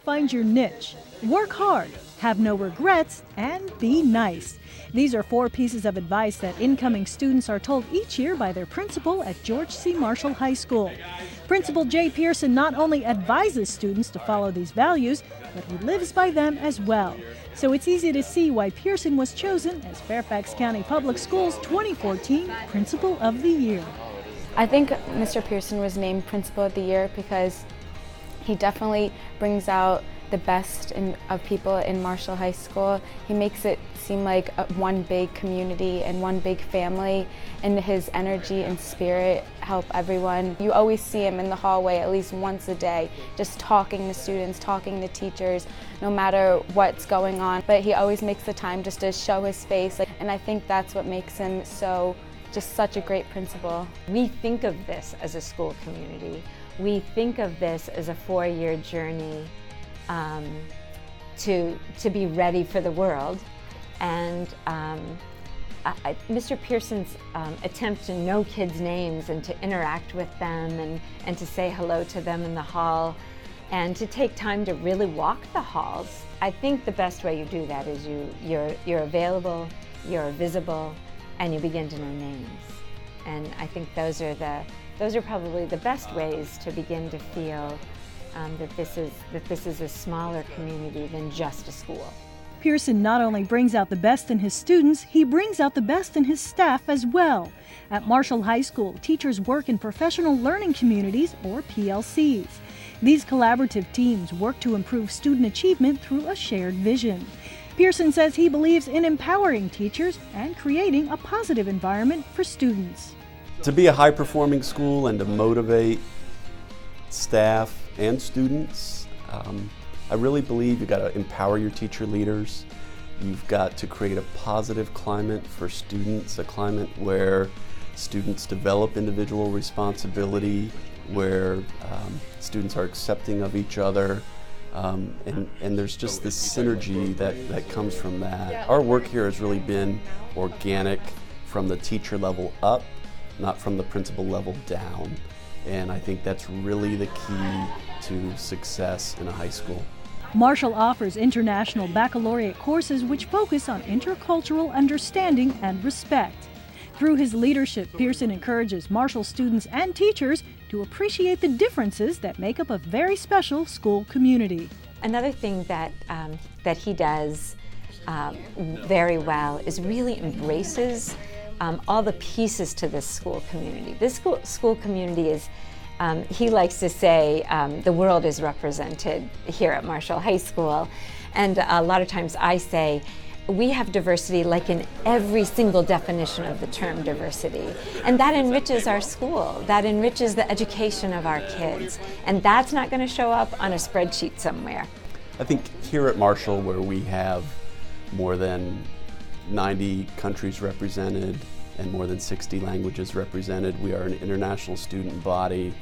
find your niche, work hard, have no regrets, and be nice. These are 4 pieces of advice that incoming students are told each year by their principal at George C. Marshall High School. Principal Jay Pearson not only advises students to follow these values, but he lives by them as well. So it's easy to see why Pearson was chosen as Fairfax County Public Schools' 2014 Principal of the Year. I think Mr. Pearson was named Principal of the Year because he definitely brings out the best of people in Marshall High School. He makes it seem like one big community and one big family, and his energy and spirit help everyone. You always see him in the hallway at least once a day, just talking to students, talking to teachers, no matter what's going on. But he always makes the time just to show his face, and I think that's what makes him just such a great principal. We think of this as a school community. We think of this as a 4-year journey to be ready for the world. And Mr. Pearson's attempt to know kids' names and to interact with them and to say hello to them in the hall and to take time to really walk the halls. I think the best way you do that is you're available, you're visible, and you begin to know names. And I think those are probably the best ways to begin to feel that this is a smaller community than just a school. Pearson not only brings out the best in his students, he brings out the best in his staff as well. At Marshall High School, teachers work in professional learning communities, or PLCs. These collaborative teams work to improve student achievement through a shared vision. Pearson says he believes in empowering teachers and creating a positive environment for students. To be a high-performing school and to motivate staff and students, I really believe you've got to empower your teacher leaders. You've got to create a positive climate for students, a climate where students develop individual responsibility, where students are accepting of each other, and there's just this synergy that comes from that. Our work here has really been organic from the teacher level up, not from the principal level down. And I think that's really the key to success in a high school. Marshall offers international baccalaureate courses which focus on intercultural understanding and respect. Through his leadership, Pearson encourages Marshall students and teachers to appreciate the differences that make up a very special school community. Another thing that he does very well is really embraces all the pieces to this school community. This school community is, he likes to say, the world is represented here at Marshall High School. And a lot of times I say, we have diversity like in every single definition of the term diversity. And that enriches our school. That enriches the education of our kids. And that's not going to show up on a spreadsheet somewhere. I think here at Marshall, where we have more than 90 countries represented and more than 60 languages represented, we are an international student body.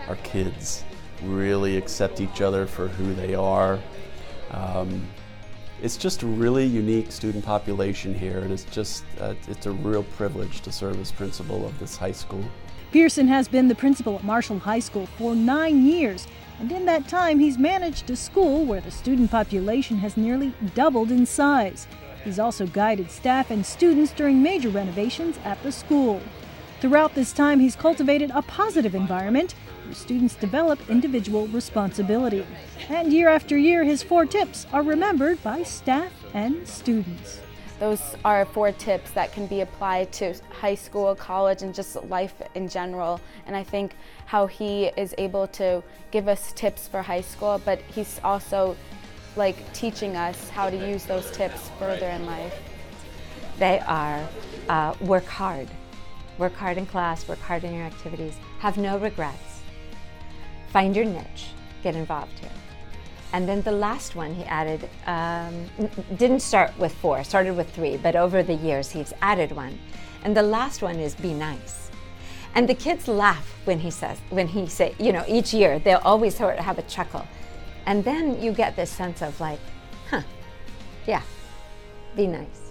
Our kids really accept each other for who they are. It's just a really unique student population here, and it's a real privilege to serve as principal of this high school. Pearson has been the principal at Marshall High School for 9 years, and in that time he's managed a school where the student population has nearly doubled in size. He's also guided staff and students during major renovations at the school. Throughout this time, he's cultivated a positive environment where students develop individual responsibility. And year after year, his 4 tips are remembered by staff and students. Those are 4 tips that can be applied to high school, college, and just life in general. And I think how he is able to give us tips for high school, but he's also teaching us how to use those tips further in life. They are work hard. Work hard in class, work hard in your activities. Have no regrets. Find your niche, get involved here. And then the last one he added, didn't start with 4, started with 3, but over the years he's added one. And the last one is be nice. And the kids laugh when he say, each year they'll always sort of have a chuckle. And then you get this sense of yeah, be nice.